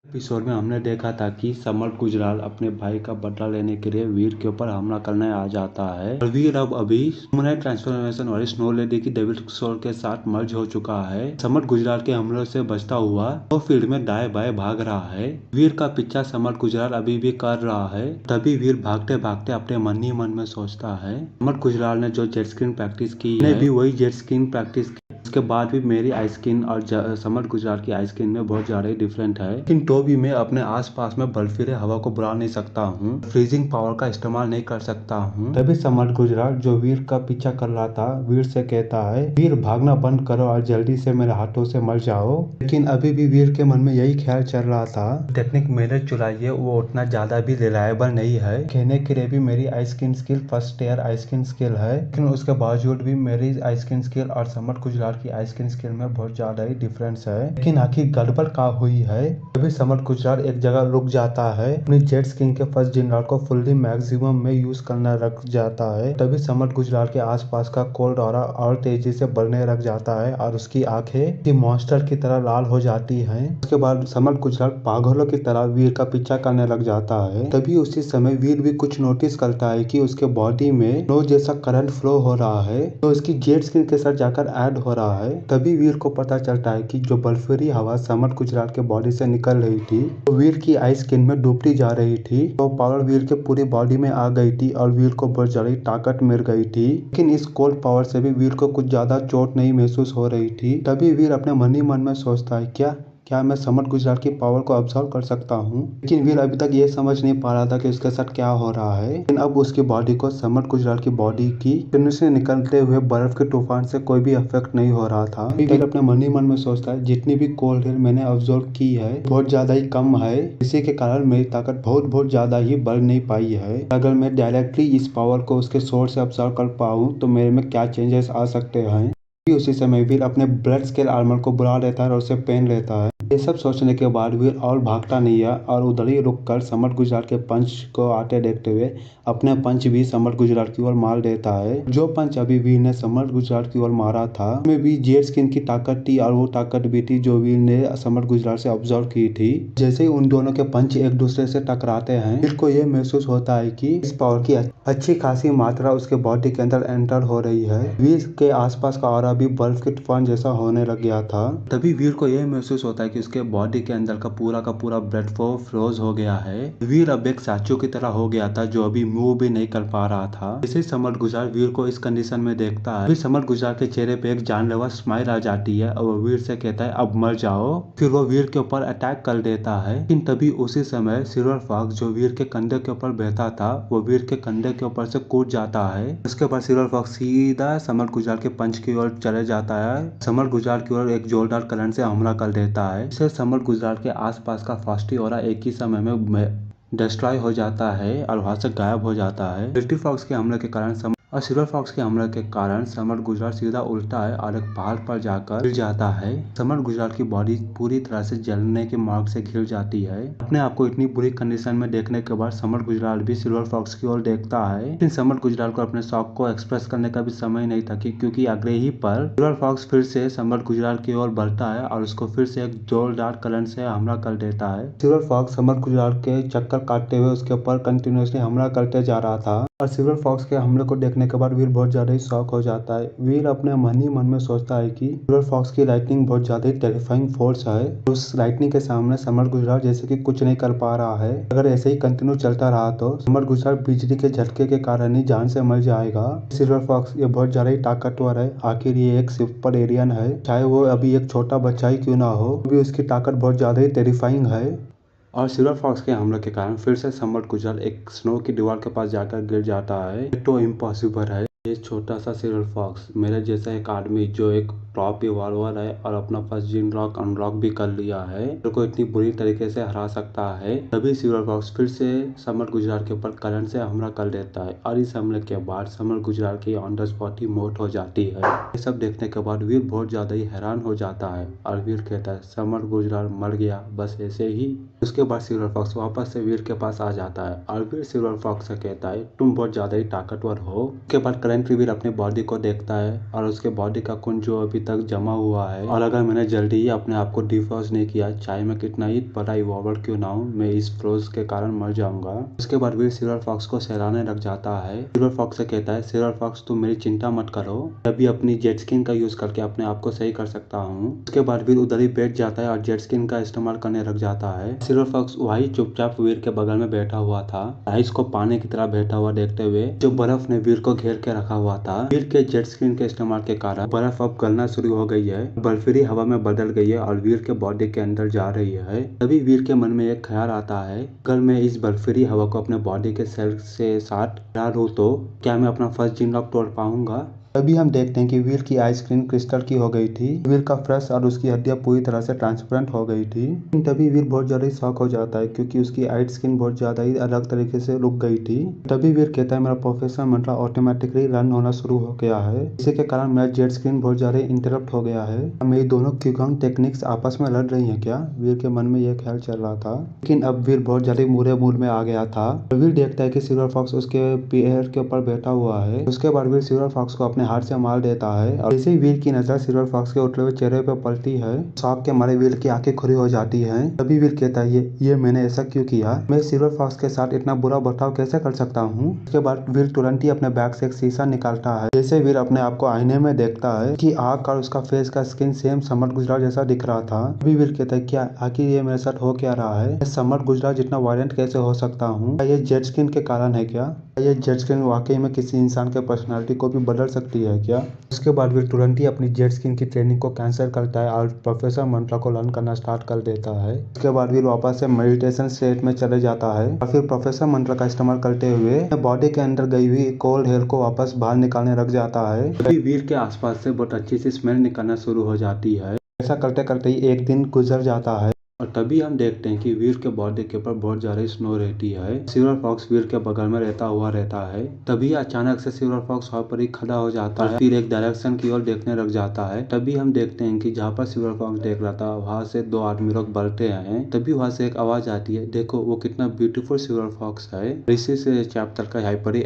Episode में हमने देखा था कि सम्राट गुजराल अपने भाई का बदला लेने के लिए वीर के ऊपर हमला करने आ जाता है और वीर अब अभी ह्यूमन ट्रांसफॉर्मेशन वाली स्नो लेडी की डेविड सोल के साथ मर्ज हो चुका है। सम्राट गुजराल के हमलों से बचता हुआ वो फील्ड में दाएं बाएं भाग रहा है। वीर का पीछा सम्राट गुजराल अभी भी कर रहा है। तभी वीर भागते भागते अपने मन ही मन में सोचता है, सम्राट गुजराल ने जो जेट स्कीइंग प्रैक्टिस की है, भी वही जेट स्कीइंग प्रैक्टिस की। उसके बाद भी मेरी आई स्किन और सम्राट गुजराल की आई स्किन में बहुत ज्यादा डिफरेंट है, लेकिन तो भी मैं अपने आसपास में बर्फीले हवा को बुला नहीं सकता हूँ, फ्रीजिंग पावर का इस्तेमाल नहीं कर सकता हूँ। तभी सम्राट गुजराल जो वीर का पीछा कर रहा था वीर से कहता है, वीर भागना बंद करो और जल्दी से मेरे हाथों से मर जाओ। लेकिन अभी भी वीर के मन में यही ख्याल चल रहा था, टेक्निक मैंने चुराई है वो उतना ज्यादा भी रिलायबल नहीं है। कहने के लिए भी मेरी I skin skill first year I skin skill है, लेकिन उसके बावजूद भी मेरी आई स्किन स्किल और सम्राट गुजराल की आई स्किन स्किल में बहुत ज्यादा ही डिफरेंस है। लेकिन आखिर गड़बड़ क्या हुई है? तभी सम्राट गुजराल एक जगह रुक जाता है, अपनी जेट स्किन के फर्स्ट जनरल को फुल्ली मैक्सिमम में यूज करना रख जाता है। तभी सम्राट गुजराल के आसपास का कोल्ड ऑरा और तेजी से बढ़ने लग जाता है और उसकी आंखें मॉन्स्टर की तरह लाल हो जाती हैं। उसके बाद सम्राट गुजराल पागलों की तरह वीर का पीछा करने लग जाता है। तभी उसी समय वीर भी कुछ नोटिस करता है कि उसके बॉडी में नो जैसा करंट फ्लो हो रहा है, तो उसकी जेट स्किन के साथ जाकर ऐड हो रहा है। तभी वीर को पता चलता है कि जो बर्फीली हवा सम्राट गुजराल के बॉडी से निकल रही थी वो वीर की आई स्किन में डूबती जा रही थी। तो पावर वीर के पूरी बॉडी में आ गई थी और वीर को बहुत ज्यादा ताकत मिल गई थी। लेकिन इस कोल्ड पावर से भी वीर को कुछ ज्यादा चोट नहीं महसूस हो रही थी। तभी वीर अपने मन ही मन में सोचता है, क्या मैं सम्राट गुजराल की पावर को ऑब्जर्व कर सकता हूँ? लेकिन वीर अभी तक ये समझ नहीं पा रहा था कि उसके साथ क्या हो रहा है। लेकिन अब उसकी बॉडी को सम्राट गुजराल की बॉडी की से निकलते हुए बर्फ के तूफान से कोई भी इफेक्ट नहीं हो रहा था। वीर अपने मन ही मन में सोचता है, जितनी भी कोल्ड एयर मैंने ऑब्जर्व की है बहुत ज्यादा ही कम है, इसी के कारण मेरी ताकत बहुत ज्यादा ही बढ़ नहीं पाई है। अगर मैं डायरेक्टली इस पावर को उसके सोर्स से ऑब्जर्व कर पाऊँ तो मेरे में क्या चेंजेस आ सकते हैं। उसी समय वीर अपने ब्लड स्केल आर्मर को बुला लेता है और उसे पहन लेता है। ये सब सोचने के बाद वीर और भागता नहीं है और उधर ही रुककर सम्राट गुजराल के पंच को आते देखते हुए अपने पंच भी सम्राट गुजराल की ओर मार देता है। जो पंच अभी वीर ने सम्राट गुजराल की ओर मारा था उसमें भी जेट स्किन की ताकत थी और वो ताकत भी थी जो वीर ने सम्राट गुजराल से ऑब्जर्व की थी। जैसे ही उन दोनों के पंच एक दूसरे से टकराते हैं वीर को ये महसूस होता है कि इस पावर की अच्छी खासी मात्रा उसके बॉडी के अंदर एंटर हो रही है। वीर के आसपास का ऑरा भी बर्फ के तूफान जैसा होने लग गया था। तभी वीर को यह महसूस होता है कि उसके बॉडी के अंदर का पूरा ब्लड फ्लो फ्रोज हो गया है। वीर अब एक स्टैचू की तरह हो गया था जो अभी मूव भी नहीं कर पा रहा था। जैसे सम्राट गुजराल वीर को इस कंडीशन में देखता है, फिर सम्राट गुजराल के चेहरे पे एक जानलेवा स्माइल आ जाती है और वो वीर से कहता है, अब मर जाओ। फिर वो वीर के ऊपर अटैक कर देता है। लेकिन तभी उसी समय सिल्वर फॉक्स जो वीर के कंधे के ऊपर बैठा था वो वीर के कंधे के ऊपर से कूद जाता है। उसके बाद सिल्वर फॉक्स सीधा सम्राट गुजराल के पंच की ओर चले जाता है। सम्राट गुजराल की ओर एक जोरदार करंट से हमला कर देता है। इससे सम्राट गुजराल के आसपास का फ्रॉस्टी ऑरा एक ही समय में डिस्ट्रॉय हो जाता है और वहां से गायब हो जाता है। लिटिल फॉक्स के हमले के कारण और सिल्वर फॉक्स के हमले के कारण सम्राट गुजराल सीधा उल्टा है और एक पहाड़ पर जाकर गिर जाता है। सम्राट गुजराल की बॉडी पूरी तरह से जलने के मार्ग से घिर जाती है। अपने आप को इतनी बुरी कंडीशन में देखने के बाद सम्राट गुजराल भी सिल्वर फॉक्स की ओर देखता है। लेकिन सम्राट गुजराल को अपने शौक को एक्सप्रेस करने का भी समय नहीं था क्योंकि अगले ही पर सिल्वर फॉक्स फिर से सम्राट गुजराल की ओर बढ़ता है और उसको फिर से एक जोरदार करंट से हमला कर देता है। सिल्वर फॉक्स सम्राट गुजराल के चक्कर काटते हुए उसके ऊपर कंटिन्यूअसली हमला करते जा रहा था और सिल्वर फॉक्स के हमले को देखने के बाद वीर बहुत ज्यादा ही शॉक हो जाता है। वीर अपने मन ही मन में सोचता है कि सिल्वर फॉक्स की लाइटनिंग बहुत ज्यादा ही टेरिफाइंग फोर्स है। उस लाइटनिंग के सामने सम्राट गुजराल जैसे कि कुछ नहीं कर पा रहा है। अगर ऐसे ही कंटिन्यू चलता रहा तो सम्राट गुजराल बिजली के झटके के कारण ही जान से मर जाएगा। सिल्वर फॉक्स ये बहुत ज्यादा ही ताकतवर है। आखिर ये एक सुपर एलियन है, चाहे वो अभी एक छोटा बच्चा ही क्यों ना हो, अभी उसकी ताकत बहुत ज्यादा ही टेरिफाइंग है। और सिल्वर फॉक्स के हमले के कारण फिर से सम्राट गुजराल एक स्नो की दीवार के पास जाकर गिर जाता है। ये तो इम्पॉसिबल है। ये छोटा सा सिल्वर फॉक्स मेरे जैसा एक आदमी जो एक टॉप इवॉल्वर है और अपना फर्स्ट जीन लॉक अनलॉक भी कर लिया है को इतनी बुरी तरीके से हरा सकता है। तभी सिल्वर फॉक्स फिर से सम्राट गुजराल के ऊपर करंट से हमला कर देता है और इस हमले के बाद सम्राट गुजराल की ऑन द स्पॉट ही मौत हो जाती है। ये सब देखने के बाद वीर बहुत ज्यादा ही हैरान हो जाता है और वीर कहता है, सम्राट गुजराल मर गया बस ऐसे ही। उसके बाद सिल्वर फॉक्स वापस से वीर के पास आ जाता है और वीर सिल्वर फॉक्स से कहता है, तुम बहुत ज्यादा ही ताकतवर हो। उसके बाद करंट देखते हैं वीर अपनी बॉडी को देखता है और उसके बॉडी का खून जो अभी तक जमा हुआ है, और अगर मैंने जल्दी ही अपने आप को डिफ्रोज नहीं किया, चाहे मैं कितना ही बड़ा इवॉल्वर क्यों ना हूं, मैं इस फ्रोज के कारण मर जाऊंगा। उसके बाद वीर सिल्वर फॉक्स को सहलाने लग जाता है। सिल्वर फॉक्स से कहता है, सिल्वर फॉक्स तुम मेरी चिंता मत करो, अभी अपनी जेट स्किन का यूज करके अपने आप को सही कर सकता हूँ। उसके बाद वीर उधर ही बैठ जाता है और जेट स्किन का इस्तेमाल करने लग जाता है। सिल्वर फॉक्स वही चुपचाप वीर के बगल में बैठा हुआ था, आइस को पानी की तरह बैठा हुआ देखते हुए, जो बर्फ ने वीर को घेर के रखा हुआ था। वीर के जेट स्किन के इस्तेमाल के कारण बर्फ अब गलना शुरू हो गई है, बर्फीली हवा में बदल गई है और वीर के बॉडी के अंदर जा रही है। तभी वीर के मन में एक ख्याल आता है, अगर मैं इस बर्फीली हवा को अपने बॉडी के सेल से साथ डाल दूं तो क्या मैं अपना फर्स्ट जिन लॉक तोड़ पाऊंगा। तभी हम देखते हैं कि वीर की आई स्क्रीन क्रिस्टल की हो गई थी। वीर का फ्रेश और उसकी हड्डियां पूरी तरह से ट्रांसपेरेंट हो गई थी। तभी वीर बहुत ज्यादा ही शॉक हो जाता है क्योंकि उसकी आई स्किन बहुत ज्यादा ही अलग तरीके से रुक गई थी। तभी वीर कहता है, मेरा प्रोफेशनल मंत्र ऑटोमेटिकली रन होना शुरू हो गया है, इसी के कारण मेरा जेट स्क्रीन बहुत ज्यादा इंटरप्ट हो गया है। मेरी दोनों क्यूगंग टेक्निक्स आपस में लड़ रही है क्या, वीर के मन में यह ख्याल चल रहा था। लेकिन अब वीर बहुत ज्यादा बुरे मूड में आ गया था। वीर देखता है कि सिल्वर फॉक्स उसके पैर के ऊपर बैठा हुआ है। उसके बाद वीर सिल्वर फॉक्स को अपने हाथ से मार देता है और जैसे ही वीर की नजर सिल्वर फॉक्स के उठे हुए चेहरे पर पड़ती है, शॉक के मारे वीर की आंखें खुली हो जाती हैं। तभी वीर कहता है, ये मैंने ऐसा क्यों किया, मैं सिल्वर फॉक्स के साथ इतना बुरा बर्ताव कैसे कर सकता हूँ। उसके बाद वीर तुरंत ही अपने बैग से एक शीशा निकालता है। जैसे वीर अपने आप को आईने में देखता है कि आँख और उसका फेस का स्किन सेम सम्राट गुजराल जैसा दिख रहा था। तभी वीर कहता है, क्या आखिर ये मेरे साथ हो क्या रहा है, मैं सम्राट गुजराल जितना वायलेंट कैसे हो सकता हूँ, क्या ये जेट स्किन के कारण है क्या, ये जेट स्किन वाकई में किसी इंसान के पर्सनालिटी को भी बदल सकती है क्या। उसके बाद वीर तुरंत ही अपनी जेट स्किन की ट्रेनिंग को कैंसिल करता है और प्रोफेसर मंत्रा को लर्न करना स्टार्ट कर देता है। उसके बाद वीर वापस से मेडिटेशन स्टेट में चले जाता है और फिर प्रोफेसर मंत्र का इस्तेमाल करते हुए बॉडी के अंदर गई हुई कोल्ड हेयर को वापस बाहर निकालने लग जाता है। तभी वीर के आसपास से बहुत अच्छी सी स्मेल निकलना शुरू हो जाती है। ऐसा करते करते ही एक दिन गुजर जाता है और तभी हम देखते हैं कि वीर के बॉडी के ऊपर बहुत ज्यादा स्नो रहती है। सिल्वर फॉक्स वीर के बगल में रहता है। तभी अचानक से सिल्वर फॉक्स वहाँ पर ही खड़ा हो जाता है, फिर एक डायरेक्शन की ओर देखने लग जाता है। तभी हम देखते हैं कि जहाँ पर सिल्वर फॉक्स देख रहा था वहाँ से दो आदमी लोग बढ़ते हैं। तभी वहाँ से एक आवाज आती है, देखो वो कितना ब्यूटीफुल सिल्वर फॉक्स है। इसी से चैप्टर का यहाँ पर ही